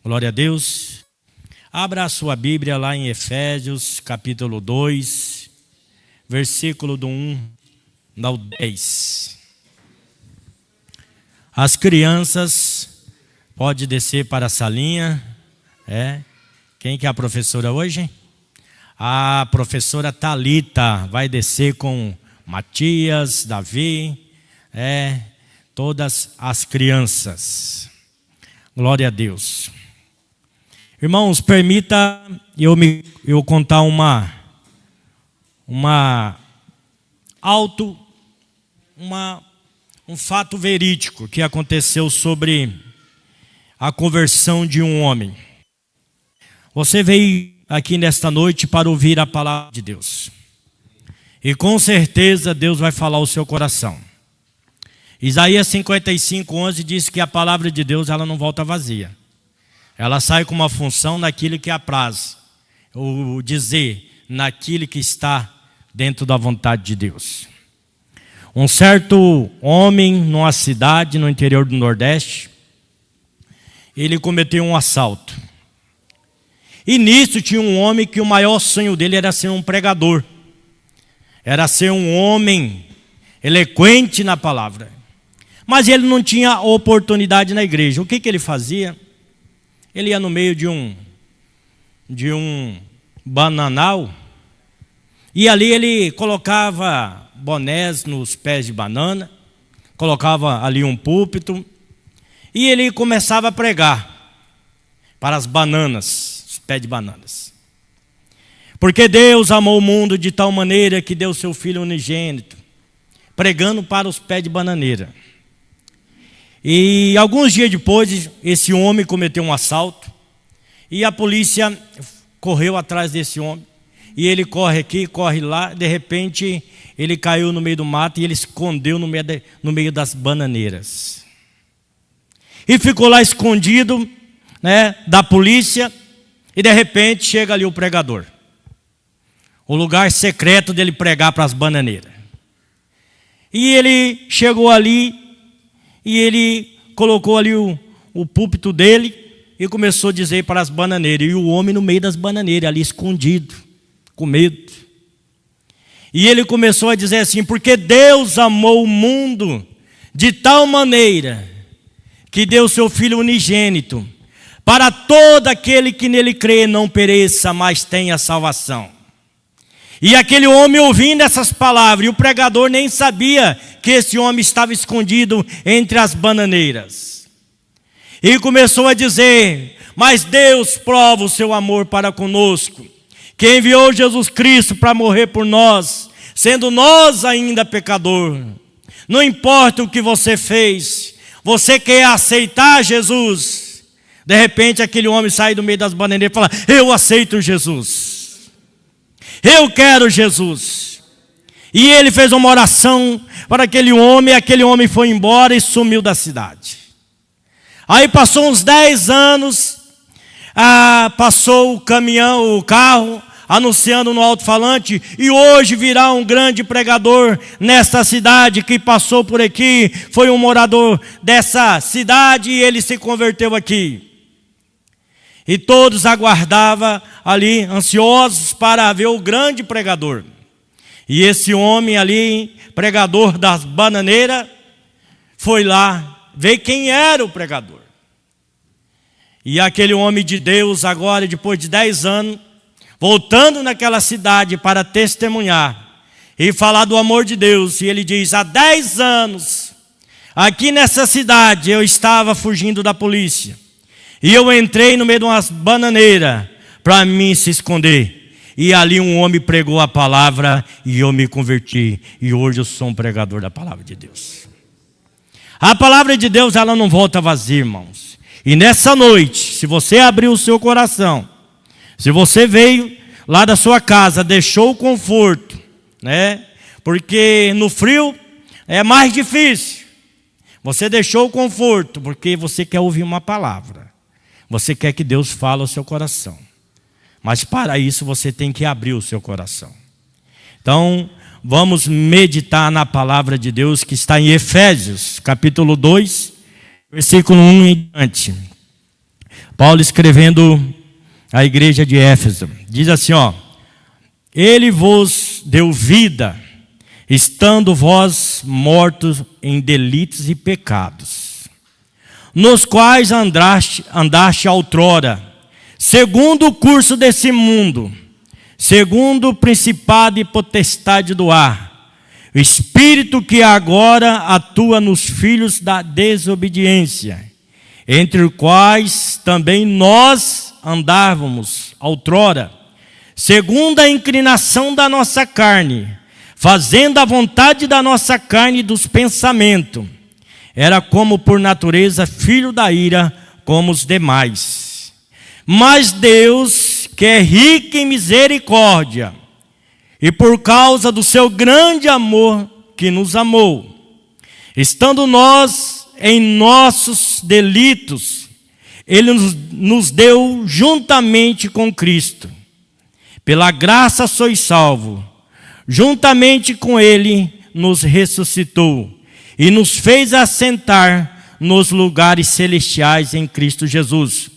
Glória a Deus. Abra a sua Bíblia lá em Efésios, capítulo 2, versículo do 1 ao 10. As crianças podem descer para a salinha. Quem que é a professora hoje? A professora Thalita vai descer com Matias, Davi, todas as crianças. Glória a Deus. Irmãos, permita eu contar um fato verídico que aconteceu sobre a conversão de um homem. Você veio aqui nesta noite para ouvir a palavra de Deus. E com certeza Deus vai falar ao seu coração. Isaías 55:11 diz que a palavra de Deus ela não volta vazia. Ela sai com uma função naquilo que apraz, ou dizer, naquilo que está dentro da vontade de Deus. Um certo homem numa cidade no interior do Nordeste, ele cometeu um assalto. E nisso tinha um homem que o maior sonho dele era ser um pregador. Era ser um homem eloquente na palavra. Mas ele não tinha oportunidade na igreja. O que ele fazia? Ele ia no meio de um bananal, e ali ele colocava bonés nos pés de banana, colocava ali um púlpito, e ele começava a pregar para as bananas, os pés de bananas. Porque Deus amou o mundo de tal maneira que deu seu Filho unigênito, pregando para os pés de bananeira. E alguns dias depois, esse homem cometeu um assalto, e a polícia correu atrás desse homem, e ele corre aqui, corre lá, de repente ele caiu no meio do mato e ele escondeu no meio das bananeiras. E ficou lá escondido, da polícia, e de repente chega ali o pregador. O lugar secreto dele pregar para as bananeiras. E ele chegou ali, e ele colocou ali o púlpito dele e começou a dizer para as bananeiras. E o homem no meio das bananeiras, ali escondido, com medo. E ele começou a dizer assim: porque Deus amou o mundo de tal maneira que deu seu Filho unigênito, para todo aquele que nele crê não pereça, mas tenha salvação. E aquele homem ouvindo essas palavras, e o pregador nem sabia que esse homem estava escondido entre as bananeiras. E começou a dizer: mas Deus prova o seu amor para conosco, que enviou Jesus Cristo para morrer por nós, sendo nós ainda pecador. Não importa o que você fez, você quer aceitar Jesus. De repente aquele homem sai do meio das bananeiras e fala: eu aceito Jesus. Eu quero Jesus. E ele fez uma oração para aquele homem foi embora e sumiu da cidade. Aí passou uns 10 anos, passou o carro, anunciando no alto-falante, e hoje virá um grande pregador nesta cidade que passou por aqui, foi um morador dessa cidade e ele se converteu aqui. E todos aguardavam ali, ansiosos para ver o grande pregador. E esse homem ali, pregador das bananeiras, foi lá ver quem era o pregador. E aquele homem de Deus agora, depois de 10 anos, voltando naquela cidade para testemunhar e falar do amor de Deus. E ele diz: há 10 anos, aqui nessa cidade, eu estava fugindo da polícia. E eu entrei no meio de umas bananeiras para mim se esconder. E ali um homem pregou a palavra e eu me converti. E hoje eu sou um pregador da palavra de Deus. A palavra de Deus, ela não volta vazia, irmãos. E nessa noite, se você abriu o seu coração, se você veio lá da sua casa, deixou o conforto, porque no frio é mais difícil. Você deixou o conforto porque você quer ouvir uma palavra. Você quer que Deus fale ao seu coração. Mas para isso você tem que abrir o seu coração. Então, vamos meditar na palavra de Deus que está em Efésios, capítulo 2, versículo 1 em diante. Paulo escrevendo à igreja de Éfeso, diz assim, ele vos deu vida, estando vós mortos em delitos e pecados, nos quais andaste outrora, segundo o curso desse mundo, segundo o principado e potestade do ar, o espírito que agora atua nos filhos da desobediência, entre os quais também nós andávamos outrora, segundo a inclinação da nossa carne, fazendo a vontade da nossa carne e dos pensamentos. Era como por natureza filho da ira, como os demais. Mas Deus, que é rico em misericórdia, e por causa do seu grande amor que nos amou, estando nós em nossos delitos, Ele nos deu juntamente com Cristo. Pela graça sois salvos. Juntamente com Ele nos ressuscitou e nos fez assentar nos lugares celestiais em Cristo Jesus,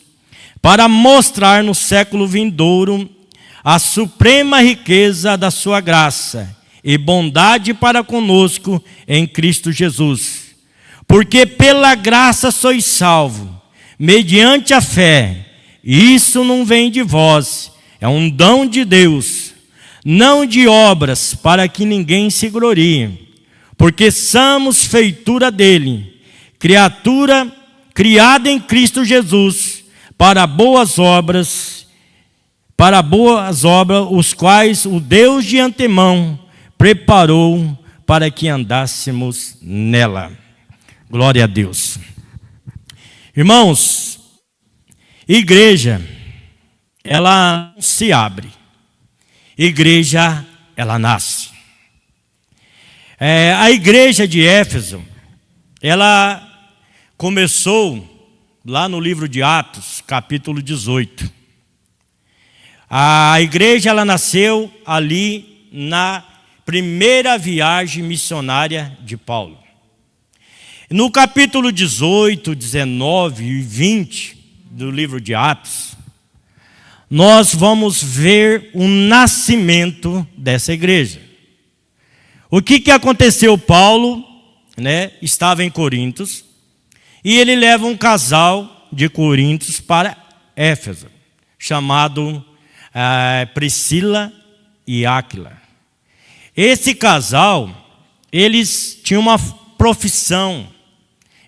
para mostrar no século vindouro a suprema riqueza da sua graça e bondade para conosco em Cristo Jesus. Porque pela graça sois salvos, mediante a fé, e isso não vem de vós, é um dom de Deus, não de obras, para que ninguém se glorie, porque somos feitura dele, criatura criada em Cristo Jesus, para boas obras, os quais o Deus de antemão preparou para que andássemos nela. Glória a Deus. Irmãos, igreja, ela não se abre. Igreja, ela nasce. A igreja de Éfeso, ela começou lá no livro de Atos, capítulo 18. A igreja, ela nasceu ali na primeira viagem missionária de Paulo. No capítulo 18, 19 e 20 do livro de Atos, nós vamos ver o nascimento dessa igreja. O que aconteceu? Paulo, estava em Corinto, e ele leva um casal de Corintos para Éfeso, chamado Priscila e Áquila. Esse casal, eles tinham uma profissão.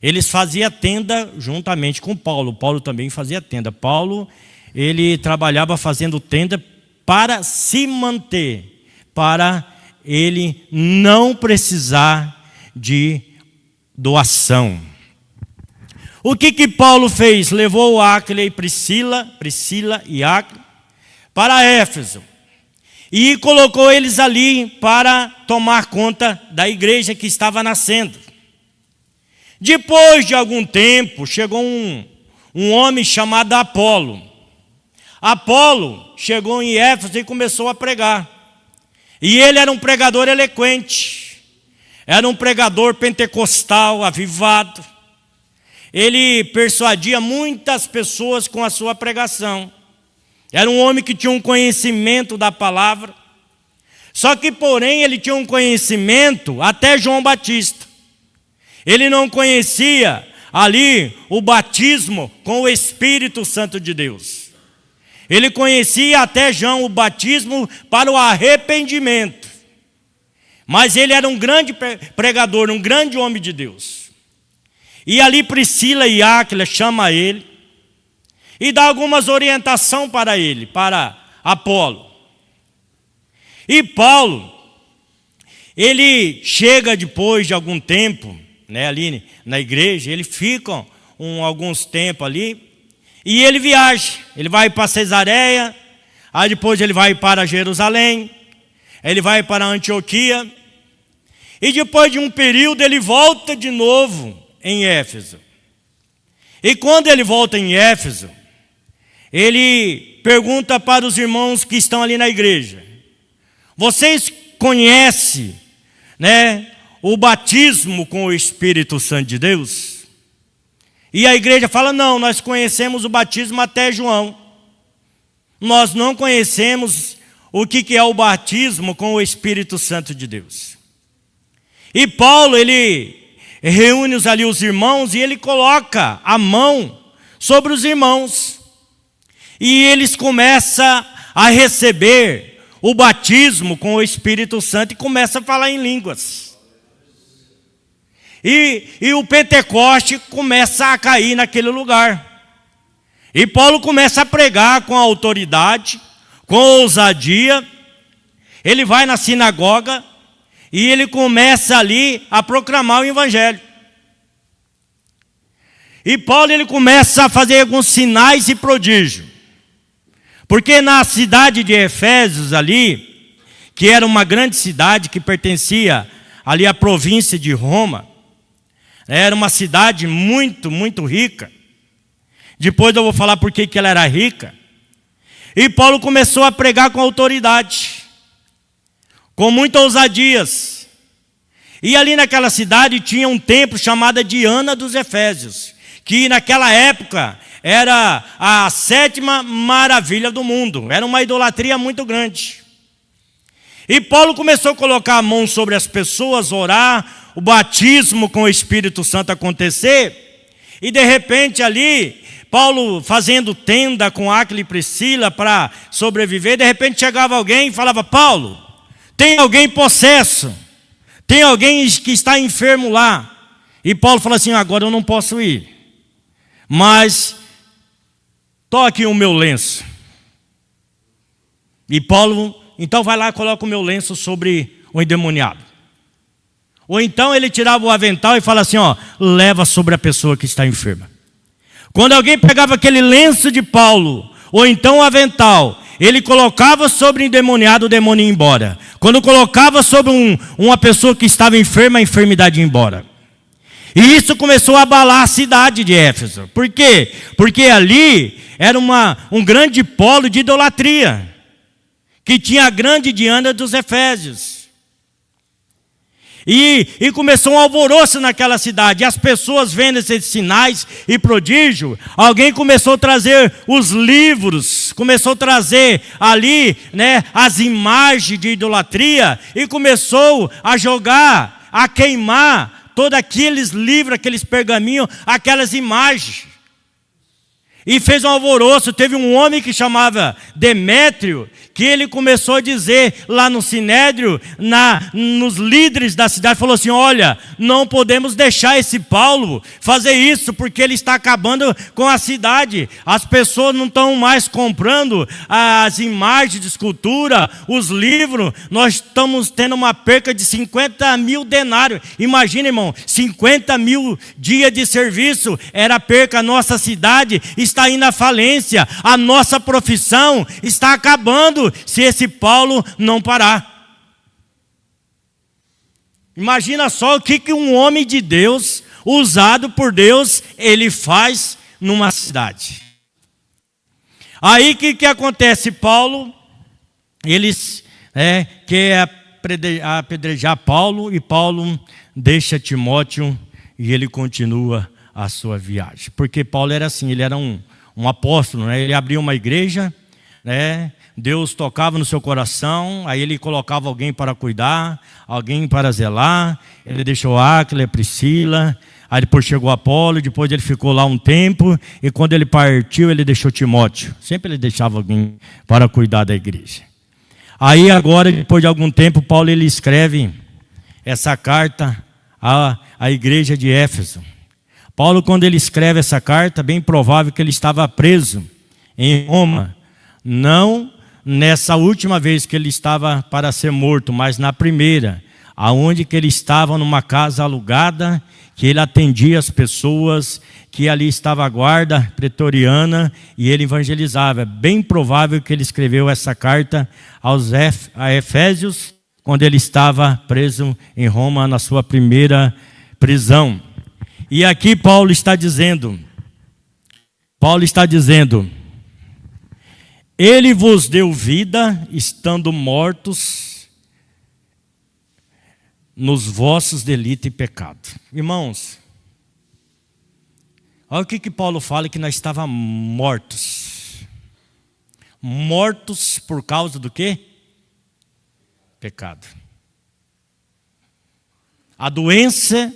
Eles faziam tenda juntamente com Paulo. Paulo também fazia tenda. Paulo, ele trabalhava fazendo tenda para se manter, para ele não precisar de doação. O que Paulo fez? Levou Áquila e Priscila e Áquila para Éfeso e colocou eles ali para tomar conta da igreja que estava nascendo. Depois de algum tempo, chegou um homem chamado Apolo. Apolo chegou em Éfeso e começou a pregar. E ele era um pregador eloquente, era um pregador pentecostal, avivado. Ele persuadia muitas pessoas com a sua pregação. Era um homem que tinha um conhecimento da palavra. Só que, porém, ele tinha um conhecimento até João Batista. Ele não conhecia ali o batismo com o Espírito Santo de Deus. Ele conhecia até João o batismo para o arrependimento. Mas ele era um grande pregador, um grande homem de Deus. E ali Priscila e Áquila chama ele e dá algumas orientações para ele, para Apolo. E Paulo, ele chega depois de algum tempo, ali na igreja, ele fica alguns tempos ali, e ele viaja, ele vai para Cesareia, aí depois ele vai para Jerusalém, ele vai para Antioquia, e depois de um período ele volta de novo em Éfeso. E quando ele volta em Éfeso, ele pergunta para os irmãos que estão ali na igreja: vocês conhecem, o batismo com o Espírito Santo de Deus? E a igreja fala, não, nós conhecemos o batismo até João. Nós não conhecemos o que é o batismo com o Espírito Santo de Deus. E Paulo, ele reúne ali os irmãos e ele coloca a mão sobre os irmãos. E eles começam a receber o batismo com o Espírito Santo e começam a falar em línguas. E o Pentecoste começa a cair naquele lugar. E Paulo começa a pregar com autoridade, com ousadia. Ele vai na sinagoga e ele começa ali a proclamar o evangelho. E Paulo, ele começa a fazer alguns sinais e prodígios. Porque na cidade de Efésios ali, que era uma grande cidade que pertencia ali à província de Roma, era uma cidade muito, muito rica. Depois eu vou falar por que ela era rica. E Paulo começou a pregar com autoridade, com muitas ousadias. E ali naquela cidade tinha um templo chamado Diana dos Efésios, que naquela época era a 7ª maravilha do mundo. Era uma idolatria muito grande. E Paulo começou a colocar a mão sobre as pessoas, orar, o batismo com o Espírito Santo acontecer. E de repente ali, Paulo fazendo tenda com Áquila e Priscila para sobreviver, de repente chegava alguém e falava, Paulo, tem alguém possesso, tem alguém que está enfermo lá. E Paulo fala assim, agora eu não posso ir, mas toque o meu lenço. E Paulo, então vai lá e coloca o meu lenço sobre o endemoniado. Ou então ele tirava o avental e fala assim, leva sobre a pessoa que está enferma. Quando alguém pegava aquele lenço de Paulo, ou então o avental, ele colocava sobre o endemoniado, o demônio ia embora. Quando colocava sobre uma pessoa que estava enferma, a enfermidade ia embora. E isso começou a abalar a cidade de Éfeso. Por quê? Porque ali era um grande polo de idolatria, que tinha a grande Diana dos Efésios. E começou um alvoroço naquela cidade. E as pessoas vendo esses sinais e prodígio, alguém começou a trazer os livros, começou a trazer ali, as imagens de idolatria, e começou a jogar, a queimar todos aqueles livros, aqueles pergaminhos, aquelas imagens. E fez um alvoroço. Teve um homem que chamava Demétrio, que ele começou a dizer lá no Sinédrio, nos líderes da cidade, falou assim, olha, não podemos deixar esse Paulo fazer isso, porque ele está acabando com a cidade. As pessoas não estão mais comprando as imagens de escultura, os livros. Nós estamos tendo uma perca de 50 mil denários. Imagina, irmão, 50 mil dias de serviço era a perca. A nossa cidade está indo à falência, a nossa profissão está acabando se esse Paulo não parar. Imagina só o que um homem de Deus, usado por Deus, ele faz numa cidade. Aí o que acontece? Paulo, eles quer apedrejar Paulo, e Paulo deixa Timóteo e ele continua a sua viagem. Porque Paulo era assim, ele era um apóstolo, ele abriu uma igreja, Deus tocava no seu coração, aí ele colocava alguém para cuidar, alguém para zelar. Ele deixou Áquila e Priscila, aí depois chegou Apolo, depois ele ficou lá um tempo, e quando ele partiu, ele deixou Timóteo. Sempre ele deixava alguém para cuidar da igreja. Aí agora, depois de algum tempo, Paulo ele escreve essa carta à igreja de Éfeso. Paulo, quando ele escreve essa carta, bem provável que ele estava preso em Roma, não nessa última vez que ele estava para ser morto, mas na primeira, aonde que ele estava numa casa alugada, que ele atendia as pessoas, que ali estava a guarda pretoriana e ele evangelizava. É bem provável que ele escreveu essa carta a Efésios, quando ele estava preso em Roma, na sua primeira prisão. E aqui Paulo está dizendo, ele vos deu vida, estando mortos nos vossos delitos e pecados. Irmãos, Olha o que Paulo fala, que nós estávamos mortos. Mortos por causa do quê? Pecado. A doença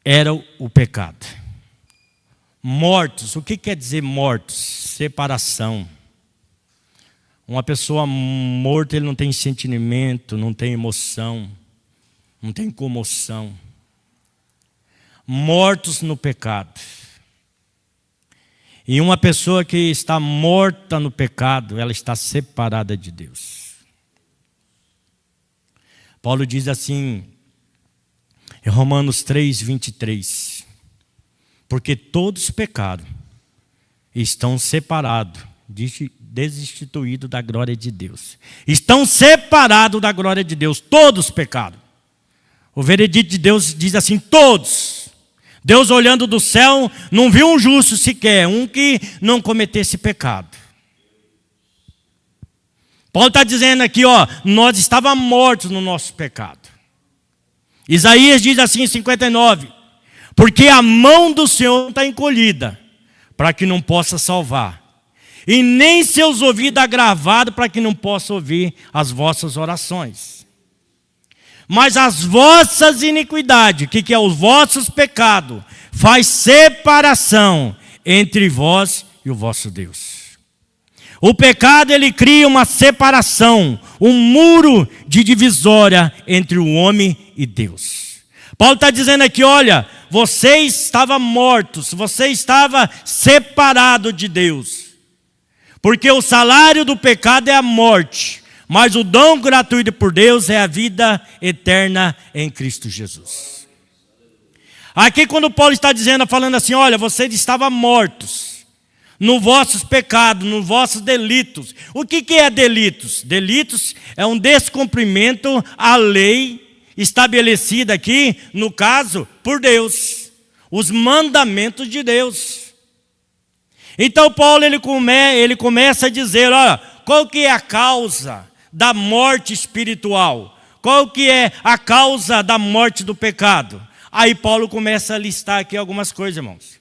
era o pecado. Mortos, o que quer dizer mortos? Separação. Uma pessoa morta, ele não tem sentimento, não tem emoção, não tem comoção. Mortos no pecado. E uma pessoa que está morta no pecado, ela está separada de Deus. Paulo diz assim, em Romanos 3, 23, porque todos pecaram e estão separados, destituídos da glória de Deus. Estão separados da glória de Deus, todos pecaram. O veredito de Deus diz assim, todos. Deus olhando do céu, não viu um justo sequer, um que não cometesse pecado. Paulo está dizendo aqui, nós estávamos mortos no nosso pecado. Isaías diz assim em 59, porque a mão do Senhor está encolhida, para que não possa salvar, e nem seus ouvidos agravados, para que não possa ouvir as vossas orações. Mas as vossas iniquidades, o que é os vossos pecados, faz separação entre vós e o vosso Deus. O pecado, ele cria uma separação, um muro de divisória entre o homem e Deus. Paulo está dizendo aqui, olha, você estava morto, você estava separado de Deus. Porque o salário do pecado é a morte, mas o dom gratuito por Deus é a vida eterna em Cristo Jesus. Aqui quando Paulo está dizendo, falando assim, olha, vocês estavam mortos nos vossos pecados, nos vossos delitos. O que é delitos? Delitos é um descumprimento à lei estabelecida aqui, no caso, por Deus. Os mandamentos de Deus. Então Paulo ele começa a dizer, olha, qual que é a causa da morte espiritual? Qual que é a causa da morte do pecado? Aí Paulo começa a listar aqui algumas coisas, irmãos.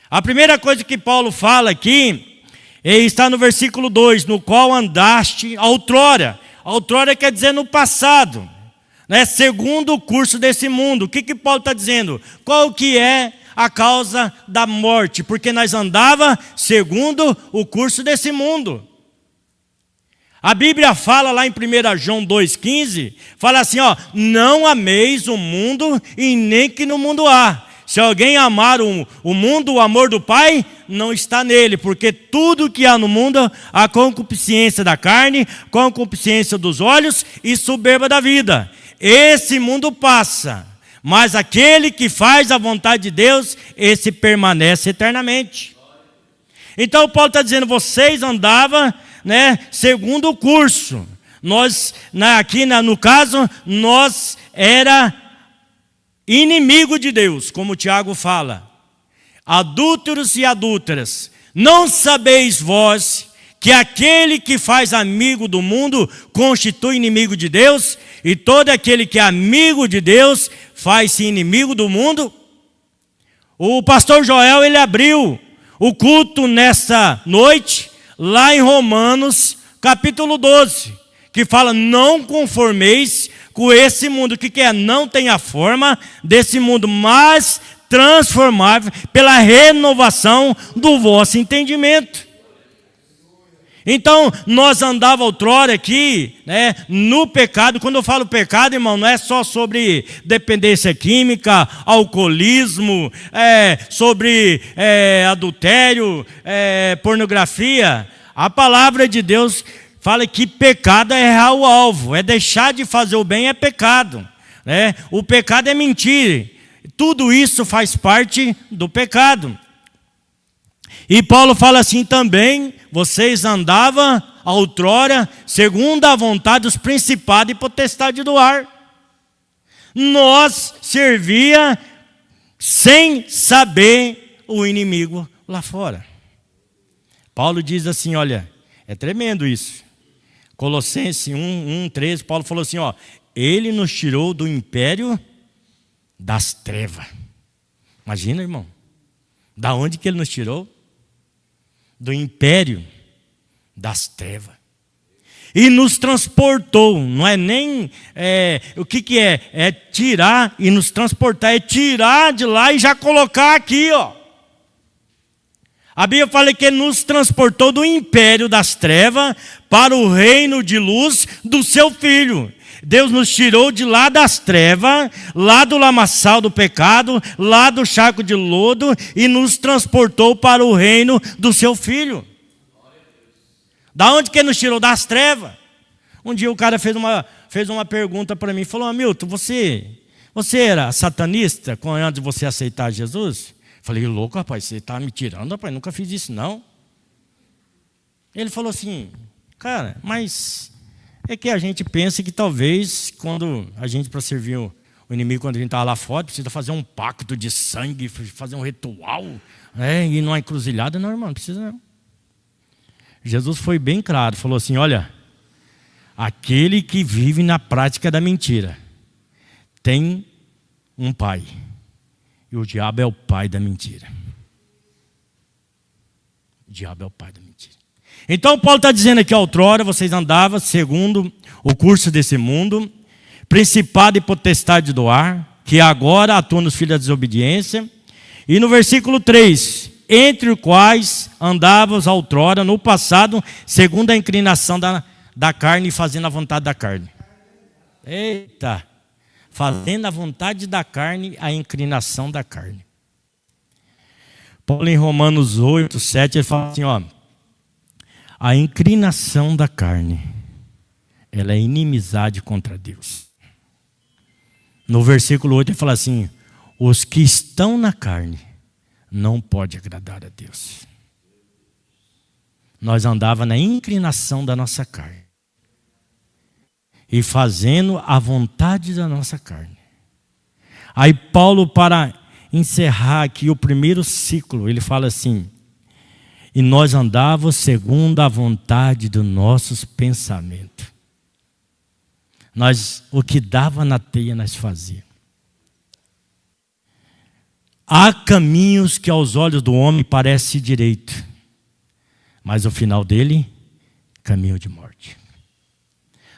A primeira coisa que Paulo fala aqui está no versículo 2, no qual andaste outrora. Outrora quer dizer no passado, né? Segundo o curso desse mundo. O que Paulo está dizendo? Qual que é a causa da morte? Porque nós andava segundo o curso desse mundo. A Bíblia fala lá em 1 João 2,15, fala assim, não ameis o mundo e nem que no mundo há. Se alguém amar o mundo, o amor do Pai não está nele, porque tudo que há no mundo, a concupiscência da carne, concupiscência dos olhos e soberba da vida. Esse mundo passa, mas aquele que faz a vontade de Deus, esse permanece eternamente. Então Paulo está dizendo, vocês andavam, segundo o curso. Nós, aqui no caso, nós era inimigo de Deus, como o Tiago fala. Adúlteros e adúlteras, não sabeis vós que aquele que faz amigo do mundo constitui inimigo de Deus? E todo aquele que é amigo de Deus faz-se inimigo do mundo? O pastor Joel, ele abriu o culto nessa noite, lá em Romanos, capítulo 12, que fala, não conformeis com esse mundo. O que é? Não tem a forma desse mundo, mas transformável pela renovação do vosso entendimento. Então, nós andava outrora aqui, no pecado. Quando eu falo pecado, irmão, não é só sobre dependência química, alcoolismo, sobre adultério, pornografia. A palavra de Deus fala que pecado é errar o alvo, é deixar de fazer o bem, é pecado. O pecado é mentir. Tudo isso faz parte do pecado. E Paulo fala assim também, vocês andavam outrora segundo a vontade dos principados e potestade do ar. Nós servia sem saber o inimigo lá fora. Paulo diz assim, olha, é tremendo isso. Colossenses 1:13, Paulo falou assim, ele nos tirou do império das trevas. Imagina, irmão. Da onde que ele nos tirou? Do império das trevas. E nos transportou. Não é nem... o que é? É tirar e nos transportar. É tirar de lá e já colocar aqui, ó. A Bíblia fala que ele nos transportou do império das trevas para o reino de luz do seu Filho. Deus nos tirou de lá das trevas, lá do lamaçal do pecado, lá do charco de lodo e nos transportou para o reino do seu Filho. Da onde que ele nos tirou? Das trevas. Um dia o cara fez uma pergunta para mim, falou: Hamilton, você era satanista antes de você aceitar Jesus? Falei: louco, rapaz, você está me tirando, rapaz, nunca fiz isso não. Ele falou assim: cara, mas é que a gente pensa que talvez quando a gente, para servir o inimigo, quando a gente está lá fora, precisa fazer um pacto de sangue, fazer um ritual, e numa encruzilhada. Não, irmão, não precisa não. Jesus foi bem claro, falou assim: olha, aquele que vive na prática da mentira tem um pai. E o diabo é o pai da mentira. O diabo é o pai da mentira. Então Paulo está dizendo aqui: outrora vocês andavam segundo o curso desse mundo, principado e potestade do ar, que agora atua nos filhos da desobediência. E no versículo 3, entre os quais andavas outrora, no passado, segundo a inclinação da carne e fazendo a vontade da carne. Eita! Fazendo a vontade da carne, a inclinação da carne. Paulo em Romanos 8, 7, ele fala assim, ó: a inclinação da carne, ela é inimizade contra Deus. No versículo 8 ele fala assim: os que estão na carne não pode agradar a Deus. Nós andava na inclinação da nossa carne e fazendo a vontade da nossa carne. Aí Paulo, para encerrar aqui o primeiro ciclo, ele fala assim: e nós andávamos segundo a vontade dos nossos pensamentos. O que dava na teia nós fazíamos. Há caminhos que aos olhos do homem parecem direito, mas o final dele, caminho de morte.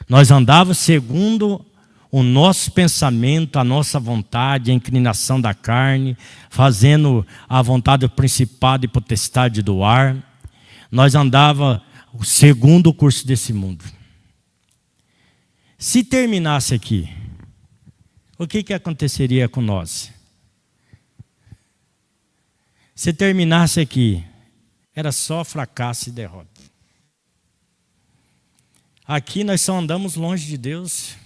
Nós andávamos segundo o nosso pensamento, a nossa vontade, a inclinação da carne, fazendo a vontade do principado e potestade do ar. Nós andávamos segundo o curso desse mundo. Se terminasse aqui, o que aconteceria com nós? Se terminasse aqui, era só fracasso e derrota. Aqui nós só andamos longe de Deus.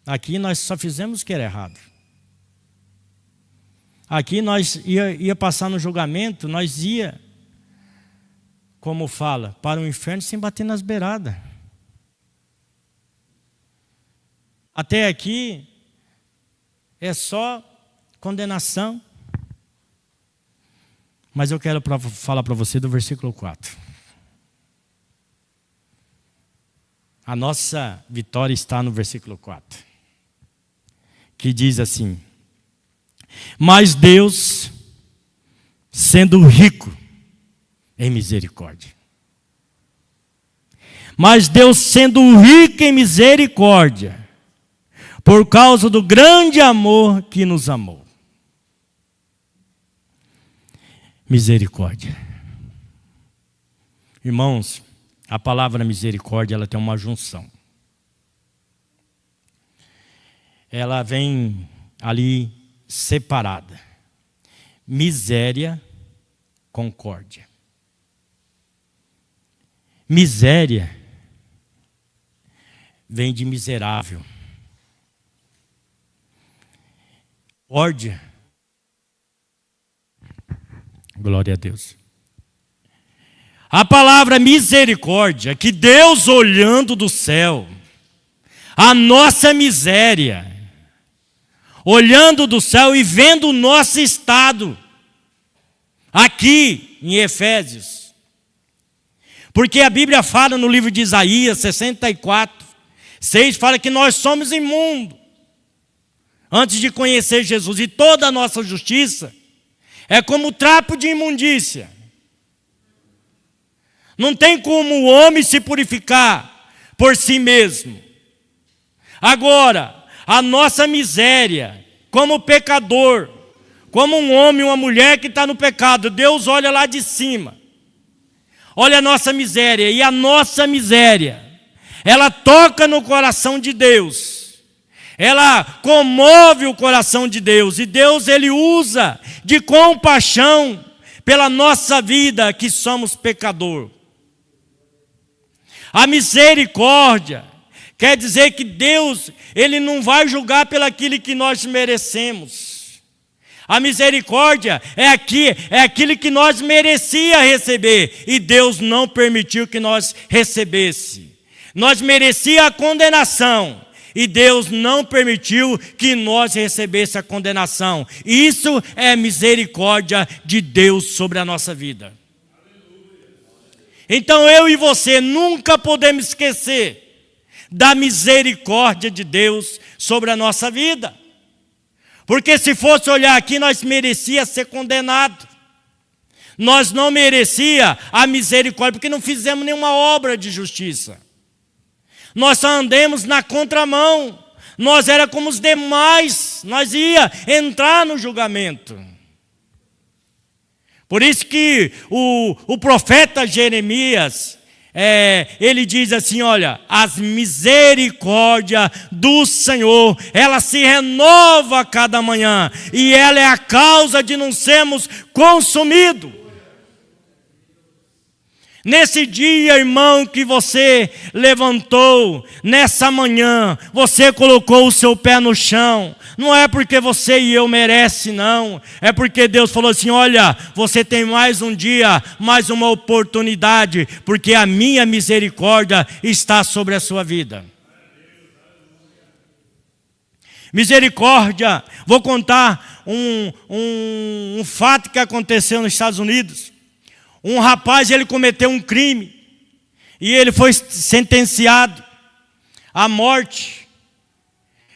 Aqui nós só fizemos o que era errado. Aqui nós ia passar no julgamento, nós ia, como fala, para o inferno sem bater nas beiradas. Até aqui é só condenação. Mas eu quero falar para você do versículo 4. A nossa vitória está no versículo 4. Que diz assim: mas Deus, sendo rico em misericórdia. Mas Deus, sendo rico em misericórdia, por causa do grande amor que nos amou. Misericórdia. Irmãos, a palavra misericórdia, ela tem uma junção. Ela vem ali separada. Miséria, concórdia. Miséria vem de miserável. Concórdia, glória a Deus. A palavra misericórdia, que Deus olhando do céu, a nossa miséria, olhando do céu e vendo o nosso estado, aqui em Efésios. Porque a Bíblia fala no livro de Isaías 64, 6, fala que nós somos imundos, antes de conhecer Jesus, e toda a nossa justiça É como trapo de imundícia. Não tem como o homem se purificar por si mesmo. Agora, a nossa miséria, como pecador, como um homem, uma mulher que está no pecado, Deus olha lá de cima. Olha a nossa miséria, e a nossa miséria, ela toca no coração de Deus. Ela comove o coração de Deus, e Deus ele usa de compaixão pela nossa vida que somos pecador. A misericórdia quer dizer que Deus ele não vai julgar pelaquilo que nós merecemos. A misericórdia é aquilo que nós merecia receber, e Deus não permitiu que nós recebesse. Nós merecia a condenação, e Deus não permitiu que nós recebesse a condenação. Isso é misericórdia de Deus sobre a nossa vida. Então eu e você nunca podemos esquecer da misericórdia de Deus sobre a nossa vida. Porque se fosse olhar aqui, nós merecia ser condenado. Nós não merecia a misericórdia, porque não fizemos nenhuma obra de justiça. Nós só andemos na contramão. Nós era como os demais. Nós ia entrar no julgamento. Por isso que o profeta Jeremias, ele diz assim, olha, as misericórdias do Senhor, ela se renova a cada manhã, e ela é a causa de não sermos consumidos. Nesse dia, irmão, que você levantou, nessa manhã, você colocou o seu pé no chão, não é porque você e eu merecem, não, é porque Deus falou assim, olha, você tem mais um dia, mais uma oportunidade, porque a minha misericórdia está sobre a sua vida. Misericórdia, vou contar um fato que aconteceu nos Estados Unidos. Um rapaz, ele cometeu um crime, e ele foi sentenciado à morte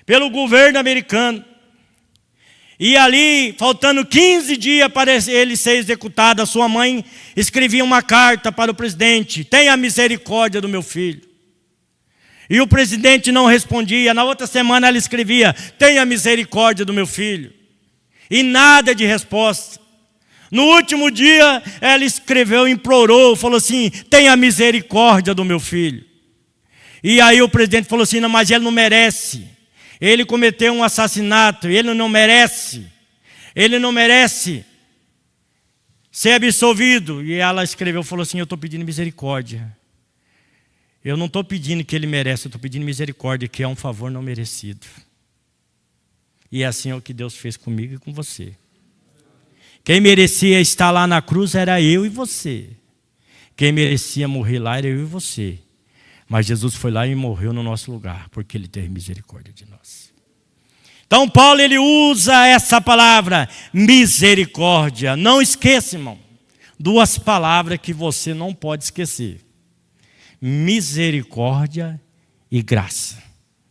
pelo governo americano. E ali, faltando 15 dias para ele ser executado, a sua mãe escrevia uma carta para o presidente: tenha misericórdia do meu filho. E o presidente não respondia. Na outra semana ela escrevia: tenha misericórdia do meu filho. E nada de resposta. No último dia, ela escreveu, implorou, falou assim: tenha misericórdia do meu filho. E aí o presidente falou assim: não, mas ele não merece. Ele cometeu um assassinato, ele não merece. Ele não merece ser absolvido. E ela escreveu, falou assim: eu estou pedindo misericórdia. Eu não estou pedindo que ele merece, eu estou pedindo misericórdia, que é um favor não merecido. E assim é o que Deus fez comigo e com você. Quem merecia estar lá na cruz era eu e você. Quem merecia morrer lá era eu e você. Mas Jesus foi lá e morreu no nosso lugar, porque Ele teve misericórdia de nós. Então Paulo, ele usa essa palavra, misericórdia. Não esqueça, irmão, duas palavras que você não pode esquecer: misericórdia e graça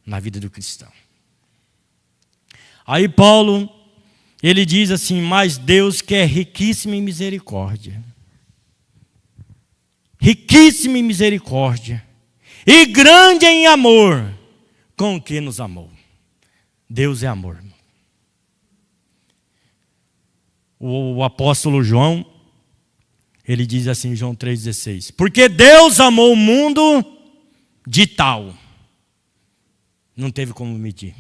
na vida do cristão. Aí Paulo, ele diz assim: mas Deus que é riquíssimo em misericórdia, riquíssimo em misericórdia e grande em amor, com que nos amou. Deus é amor. O apóstolo João, ele diz assim em João 3,16: porque Deus amou o mundo de tal. Não teve como medir.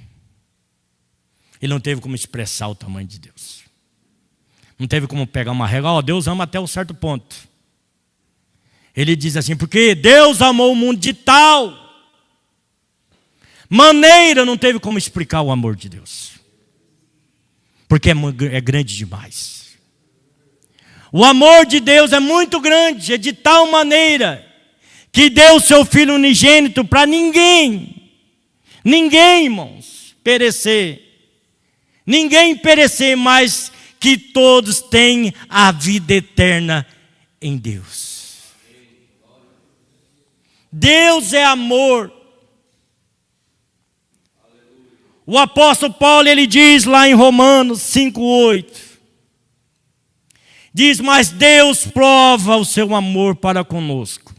Ele não teve como expressar o tamanho de Deus. Não teve como pegar uma regra: Deus ama até um certo ponto. Ele diz assim: porque Deus amou o mundo de tal maneira, não teve como explicar o amor de Deus. Porque é grande demais. O amor de Deus é muito grande, é de tal maneira que deu o seu Filho unigênito para ninguém, irmãos, perecer. Ninguém perecer, mas que todos têm a vida eterna em Deus. Deus é amor. O apóstolo Paulo, ele diz lá em Romanos 5,8: Diz, mas Deus prova o seu amor para conosco,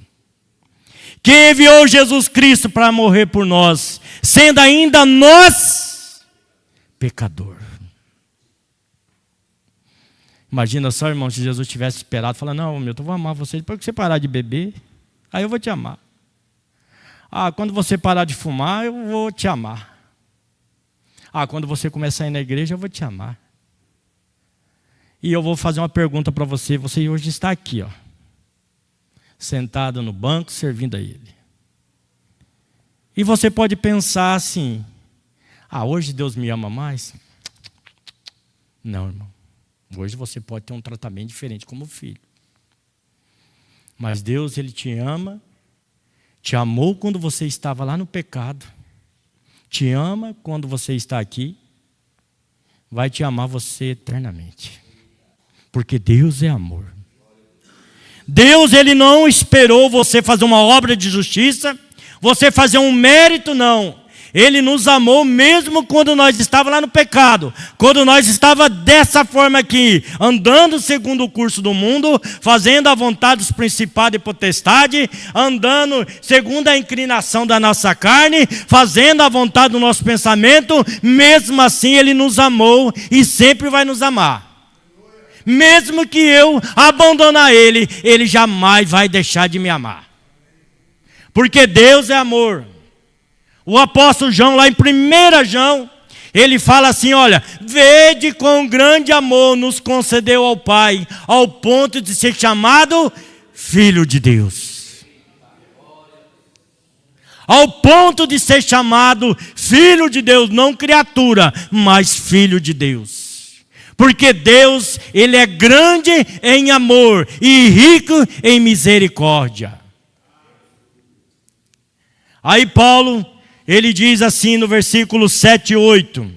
que enviou Jesus Cristo para morrer por nós, sendo ainda nós pecador. Imagina só, irmão, se Jesus tivesse esperado, falar, não, meu, eu vou amar você, depois que você parar de beber, aí eu vou te amar. Quando você parar de fumar, eu vou te amar. Quando você começar a ir na igreja, eu vou te amar. E eu vou fazer uma pergunta para você. Você hoje está aqui, ó, sentado no banco, servindo a Ele. E você pode pensar assim, hoje Deus me ama mais? Não, irmão. Hoje você pode ter um tratamento diferente como filho. Mas Deus, Ele te ama, te amou quando você estava lá no pecado, te ama quando você está aqui, vai te amar você eternamente. Porque Deus é amor. Deus, Ele não esperou você fazer uma obra de justiça, você fazer um mérito, não. Ele nos amou mesmo quando nós estávamos lá no pecado, quando nós estávamos dessa forma aqui, andando segundo o curso do mundo, fazendo a vontade dos principados e potestades, andando segundo a inclinação da nossa carne, fazendo a vontade do nosso pensamento, mesmo assim Ele nos amou e sempre vai nos amar. Mesmo que eu abandonar Ele, Ele jamais vai deixar de me amar. Porque Deus é amor. O apóstolo João, lá em 1 João, ele fala assim, olha, vede quão grande amor nos concedeu ao Pai, ao ponto de ser chamado Filho de Deus. Ao ponto de ser chamado Filho de Deus, não criatura, mas Filho de Deus. Porque Deus, Ele é grande em amor e rico em misericórdia. Aí Paulo, ele diz assim no versículo 7 e 8.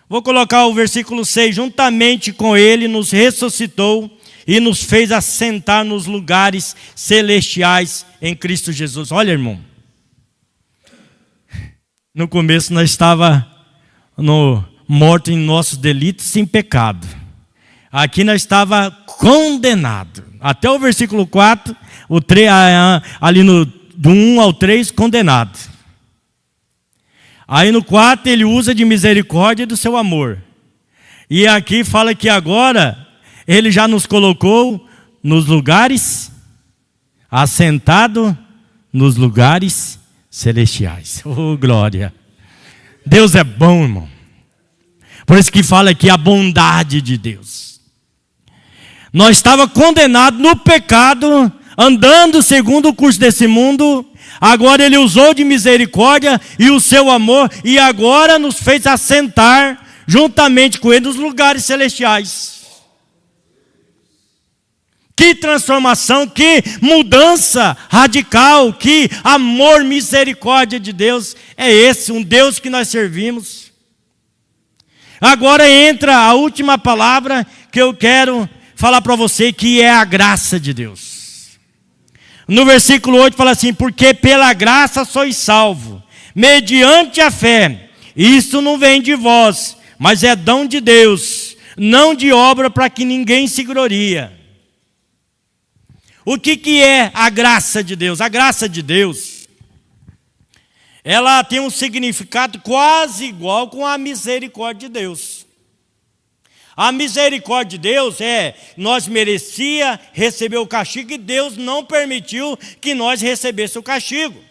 Vou colocar o versículo 6. Juntamente com Ele nos ressuscitou e nos fez assentar nos lugares celestiais em Cristo Jesus. Olha, irmão. No começo nós estávamos morto em nossos delitos sem pecado. Aqui nós estava condenado. Até o versículo 4, ali do 1 ao 3, condenado. Aí no 4 ele usa de misericórdia e do seu amor. E aqui fala que agora ele já nos colocou nos lugares, assentado nos lugares celestiais. Oh, glória! Deus é bom, irmão. Por isso que fala aqui a bondade de Deus. Nós estávamos condenados no pecado, andando segundo o curso desse mundo. Agora Ele usou de misericórdia e o seu amor, e agora nos fez assentar juntamente com Ele nos lugares celestiais. Que transformação, que mudança radical, que amor, misericórdia de Deus é esse, um Deus que nós servimos. Agora entra a última palavra que eu quero falar para você, que é a graça de Deus. No versículo 8 fala assim, porque pela graça sois salvo, mediante a fé. Isso não vem de vós, mas é dom de Deus, não de obra para que ninguém se glorie. O que é a graça de Deus? A graça de Deus, ela tem um significado quase igual com a misericórdia de Deus. A misericórdia de Deus nós merecia receber o castigo e Deus não permitiu que nós recebêssemos o castigo.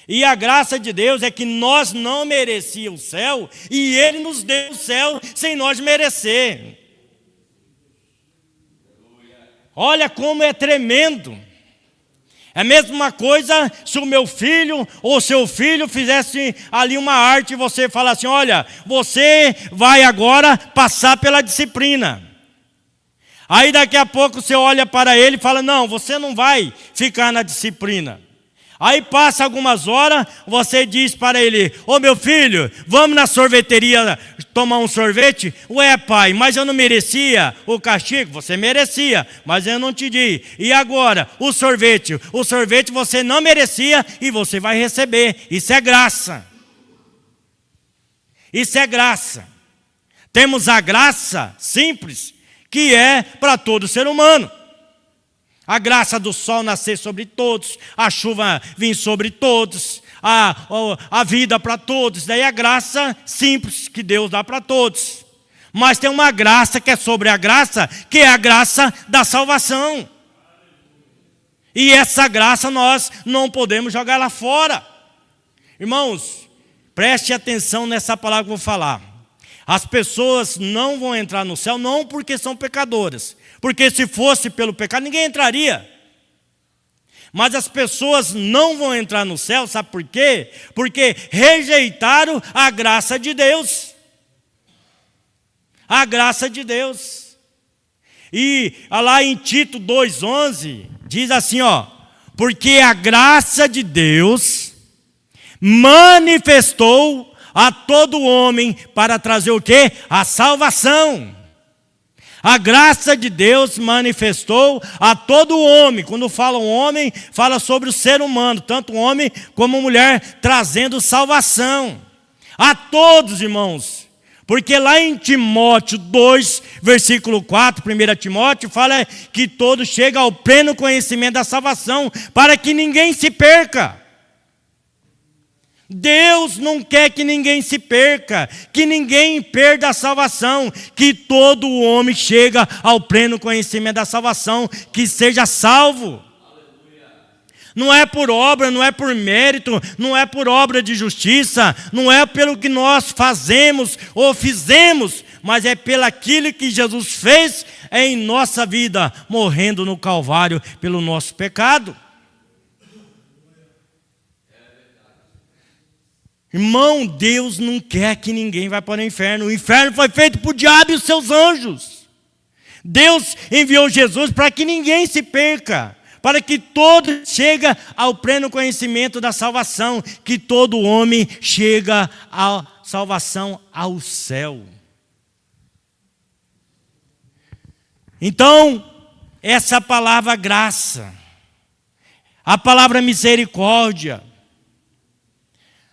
E a graça de Deus é que nós não merecíamos o céu e Ele nos deu o céu sem nós merecer. Olha como é tremendo. É a mesma coisa se o meu filho ou seu filho fizesse ali uma arte e você fala assim, olha, você vai agora passar pela disciplina. Aí daqui a pouco você olha para ele e fala, não, você não vai ficar na disciplina. Aí passa algumas horas, você diz para ele, ô meu filho, vamos na sorveteria tomar um sorvete? Ué pai, mas eu não merecia o castigo? Você merecia, mas eu não te di. E agora, o sorvete você não merecia e você vai receber. Isso é graça. Isso é graça. Temos a graça simples que é para todo ser humano. A graça do sol nascer sobre todos, a chuva vir sobre todos, a vida para todos. Daí a graça simples que Deus dá para todos. Mas tem uma graça que é sobre a graça, que é a graça da salvação. E essa graça nós não podemos jogar lá fora. Irmãos, preste atenção nessa palavra que eu vou falar. As pessoas não vão entrar no céu não porque são pecadoras. Porque se fosse pelo pecado, ninguém entraria. Mas as pessoas não vão entrar no céu, sabe por quê? Porque rejeitaram a graça de Deus. A graça de Deus. E lá em Tito 2,11, diz assim, porque a graça de Deus manifestou a todo homem para trazer o quê? A salvação. A graça de Deus manifestou a todo homem. Quando fala um homem, fala sobre o ser humano, tanto homem como mulher, trazendo salvação. A todos, irmãos. Porque lá em Timóteo 2, versículo 4, 1 Timóteo, fala que todos chegam ao pleno conhecimento da salvação, para que ninguém se perca. Deus não quer que ninguém se perca, que ninguém perda a salvação, que todo homem chega ao pleno conhecimento da salvação, que seja salvo. Não é por obra, não é por mérito, não é por obra de justiça, não é pelo que nós fazemos ou fizemos, mas é pelo aquilo que Jesus fez em nossa vida, morrendo no Calvário pelo nosso pecado. Irmão, Deus não quer que ninguém vá para o inferno. O inferno foi feito por diabo e os seus anjos. Deus enviou Jesus para que ninguém se perca, para que todo chega ao pleno conhecimento da salvação, que todo homem chega à salvação, ao céu. Então, essa palavra graça, a palavra misericórdia,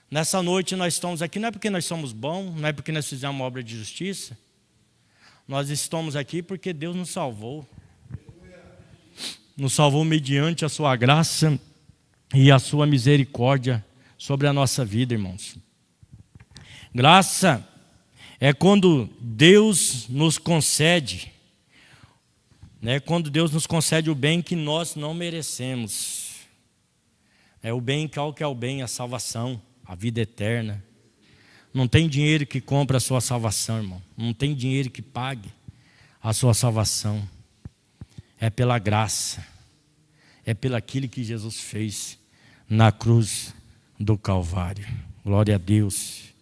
nessa noite nós estamos aqui, não é porque nós somos bons, não é porque nós fizemos uma obra de justiça. Nós estamos aqui porque Deus nos salvou. Nos salvou mediante a sua graça e a sua misericórdia sobre a nossa vida, irmãos. Graça é quando Deus nos concede, quando Deus nos concede o bem que nós não merecemos. É o bem, qual que é o bem? A salvação. A vida eterna. Não tem dinheiro que compre a sua salvação, irmão. Não tem dinheiro que pague a sua salvação. É pela graça. É pelo aquilo que Jesus fez na cruz do Calvário. Glória a Deus.